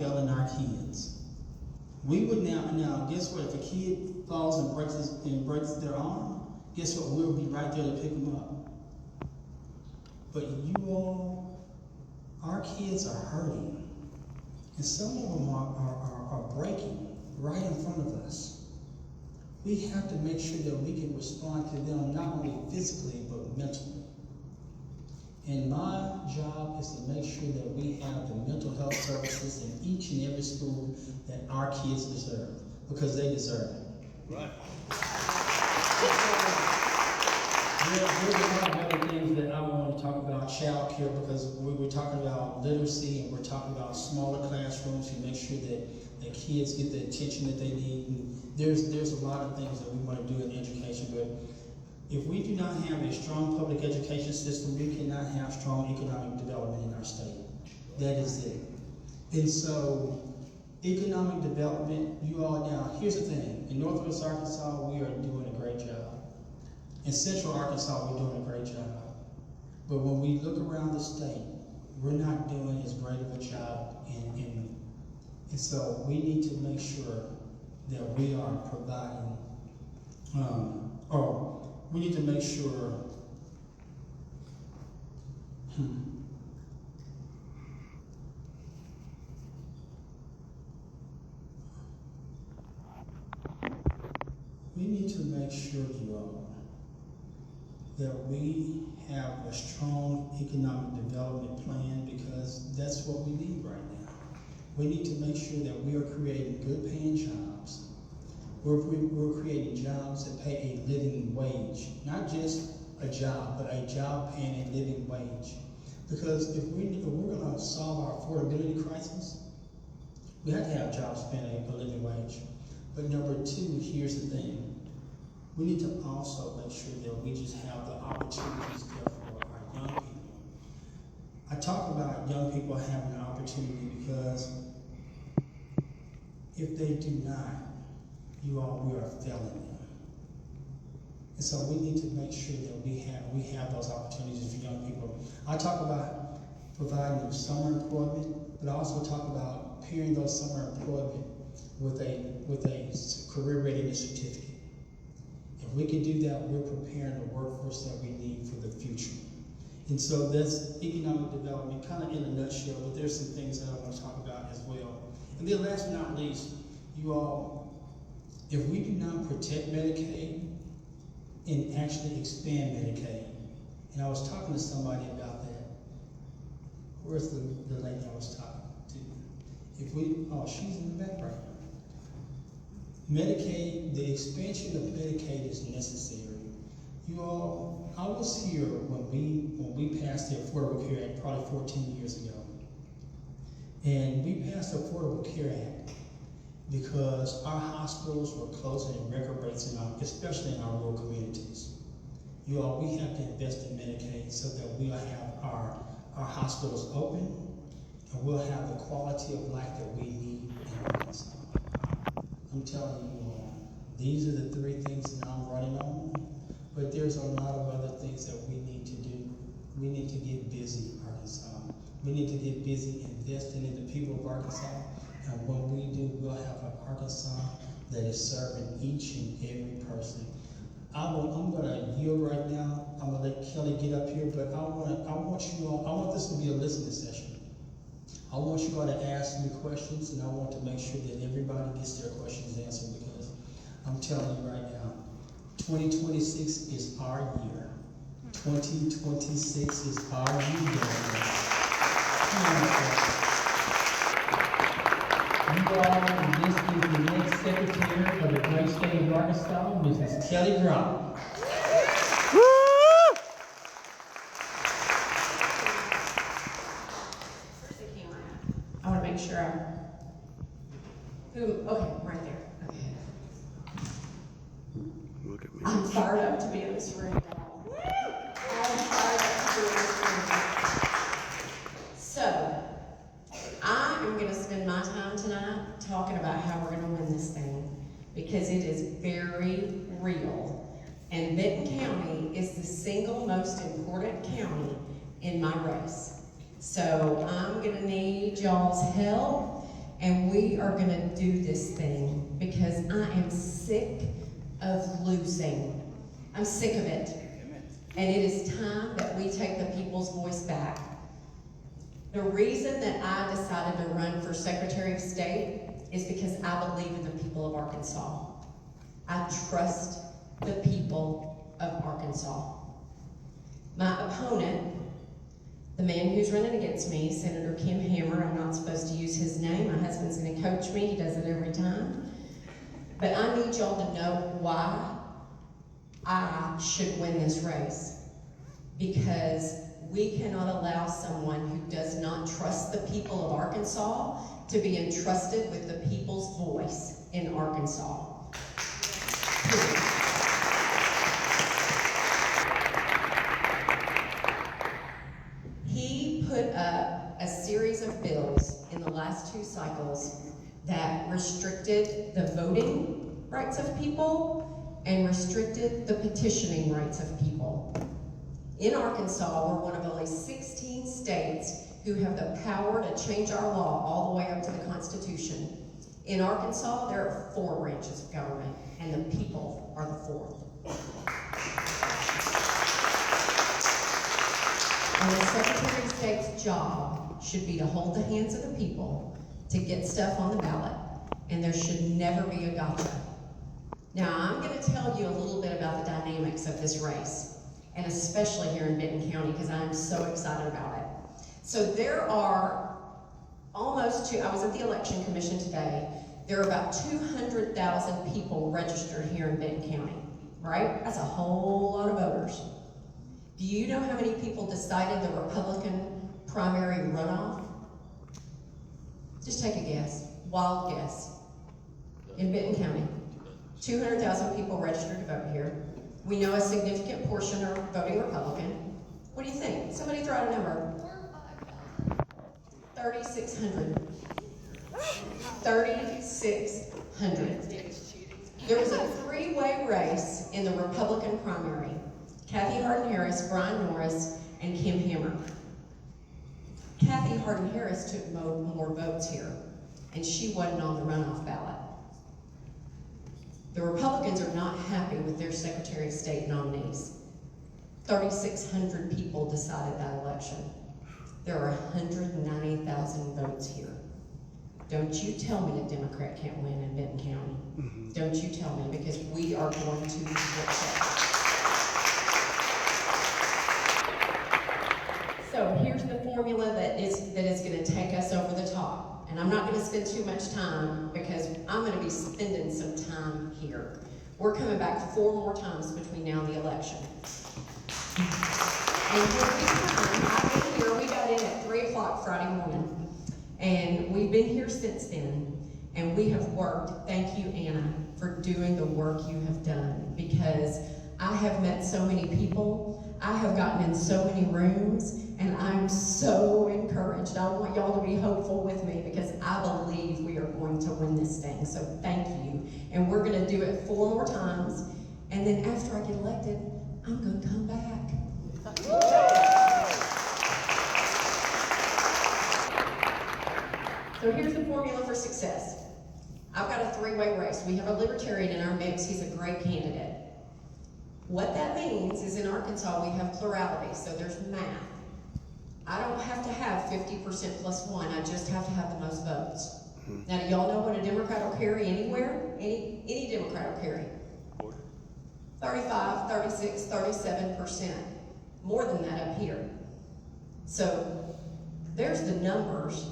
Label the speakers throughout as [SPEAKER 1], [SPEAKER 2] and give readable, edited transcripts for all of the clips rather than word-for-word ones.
[SPEAKER 1] failing our kids. We would now guess what? If a kid falls and breaks their arm, guess what? We'll be right there to pick them up. But you all, our kids are hurting, and some of them are breaking right in front of us. We have to make sure that we can respond to them not only physically but mentally. And my job is to make sure that we have the mental health services in each and every school that our kids deserve, because they deserve it.
[SPEAKER 2] Right.
[SPEAKER 1] There's a lot of other things that I want to talk about child care, because we're talking about literacy and we're talking about smaller classrooms to make sure that the kids get the attention that they need. And there's a lot of things that we want to do in education, but if we do not have a strong public education system, we cannot have strong economic development in our state. That is it. And so, economic development, you all now, here's the thing. In Northwest Arkansas, we are doing a great job. In Central Arkansas, we're doing a great job. But when we look around the state, we're not doing as great of a job and so we need to make sure that we are providing, we need to make sure we need to make sure, you all, that we have a strong economic development plan, because that's what we need right now. We need to make sure that we are creating good paying jobs. We're creating jobs that pay a living wage, not just a job, but a job paying a living wage. Because if we're going to solve our affordability crisis, we have to have jobs paying a living wage. But number two, here's the thing. We need to also make sure that we just have the opportunities there for our young people. I talk about young people having an opportunity because if they do not, we are failing them. And so we need to make sure that we have those opportunities for young people. I talk about providing them summer employment, but I also talk about pairing those summer employment with a career readiness certificate. If we can do that, we're preparing the workforce that we need for the future. And so that's economic development, kind of in a nutshell, but there's some things that I want to talk about as well. And then last but not least, you all, if we do not protect Medicaid and actually expand Medicaid, and I was talking to somebody about that. Where's the lady I was talking to? She's in the back right now. Medicaid, the expansion of Medicaid is necessary. You all, I was here when we passed the Affordable Care Act probably 14 years ago. And we passed the Affordable Care Act because our hospitals were closing at record rates, especially in our rural communities. You all, we have to invest in Medicaid so that we'll have our hospitals open and we'll have the quality of life that we need in Arkansas. I'm telling you all, these are the three things that I'm running on, but there's a lot of other things that we need to do. We need to get busy, Arkansas. We need to get busy investing in the people of Arkansas, and when we do, we'll have an Arkansas that is serving each and every person. I'm going to yield right now. I'm going to let Kelly get up here, but I want this to be a listening session. I want you all to ask me questions, and I want to make sure that everybody gets their questions answered, because I'm telling you right now, 2026 is our year. 2026 is our year. You all, and this is the next Secretary of the great state of Arkansas, Mrs. Kelly Grappe.
[SPEAKER 3] I want to make sure okay, right there. Okay.
[SPEAKER 2] Look at me.
[SPEAKER 3] I'm fired up to be in this room, y'all. I'm fired up to be in this room. So, I am going to spend my time tonight talking about how we're going to win this thing, because it is very real. And Benton County is the single most important county in my race. So I'm going to need y'all's help And we are gonna do this thing because I am sick of losing. I'm sick of it. And it is time that we take the people's voice back. The reason that I decided to run for Secretary of State is because I believe in the people of Arkansas. I trust the people of Arkansas. My opponent, the man who's running against me, Senator Kim Hammer, I'm not supposed to use his name. My husband's gonna coach me, he does it every time. But I need y'all to know why I should win this race. Because we cannot allow someone who does not trust the people of Arkansas to be entrusted with the people's voice in Arkansas. Period. He put up a series of bills in the last 2 cycles that restricted the voting rights of people and restricted the petitioning rights of people. In Arkansas, we're one of only 16 states who have the power to change our law all the way up to the Constitution. In Arkansas, there are 4 branches of government, and the people are the 4th. And the Secretary of State's job should be to hold the hands of the people to get stuff on the ballot, and there should never be a gotcha. Now, I'm going to tell you a little bit about the dynamics of this race, and especially here in Benton County, because I'm so excited about it. So there are almost I was at the Election Commission today, there are about 200,000 people registered here in Benton County, right? That's a whole lot of voters. Do you know how many people decided the Republican primary runoff? Just take a guess, wild guess. In Benton County, 200,000 people registered to vote here. We know a significant portion are voting Republican. What do you think? Somebody throw out a number. 3,600. 3,600. There was a 3-way race in the Republican primary. Kathy Hardin-Harris, Brian Norris, and Kim Hammer. Kathy Hardin-Harris took more votes here, and she wasn't on the runoff ballot. The Republicans are not happy with their Secretary of State nominees. 3,600 people decided that election. There are 190,000 votes here. Don't you tell me a Democrat can't win in Benton County. Don't you tell me, because we are going to get that. So here's the formula that is going to take us over the top. And I'm not going to spend too much time because I'm going to be spending some time here. We're coming back 4 more times between now and the election. And every time I've been here, we got in at 3 o'clock Friday morning. And we've been here since then. And we have worked. Thank you, Anna, for doing the work you have done. Because I have met so many people. I have gotten in so many rooms. And I'm so encouraged. I want y'all to be hopeful with me because I believe we are going to win this thing. So thank you. And we're going to do it 4 more times. And then after I get elected, I'm going to come back. So here's the formula for success. I've got a 3-way race. We have a libertarian in our mix. He's a great candidate. What that means is in Arkansas, we have plurality. So there's math. I don't have to have 50% plus 1, I just have to have the most votes. Now, do y'all know what a Democrat will carry anywhere? Any Democrat will carry? 35, 36, 37%. More than that up here. So, there's the numbers.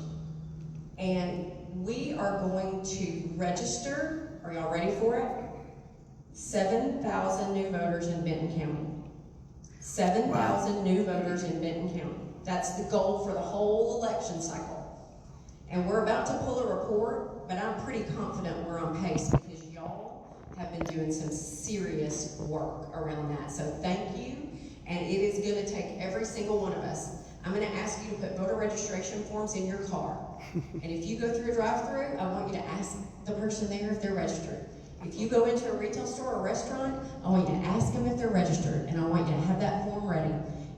[SPEAKER 3] And we are going to register, are y'all ready for it? 7,000 new voters in Benton County. 7,000 new voters in Benton County. That's the goal for the whole election cycle. And we're about to pull a report, but I'm pretty confident we're on pace because y'all have been doing some serious work around that. So thank you. And it is going to take every single one of us. I'm going to ask you to put voter registration forms in your car. And if you go through a drive-thru, I want you to ask the person there if they're registered. If you go into a retail store or restaurant, I want you to ask them if they're registered. And I want you to have that form ready.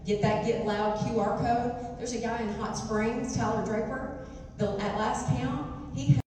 [SPEAKER 3] Get that Get Loud QR code. There's a guy in Hot Springs, Tyler Draper. At last count, he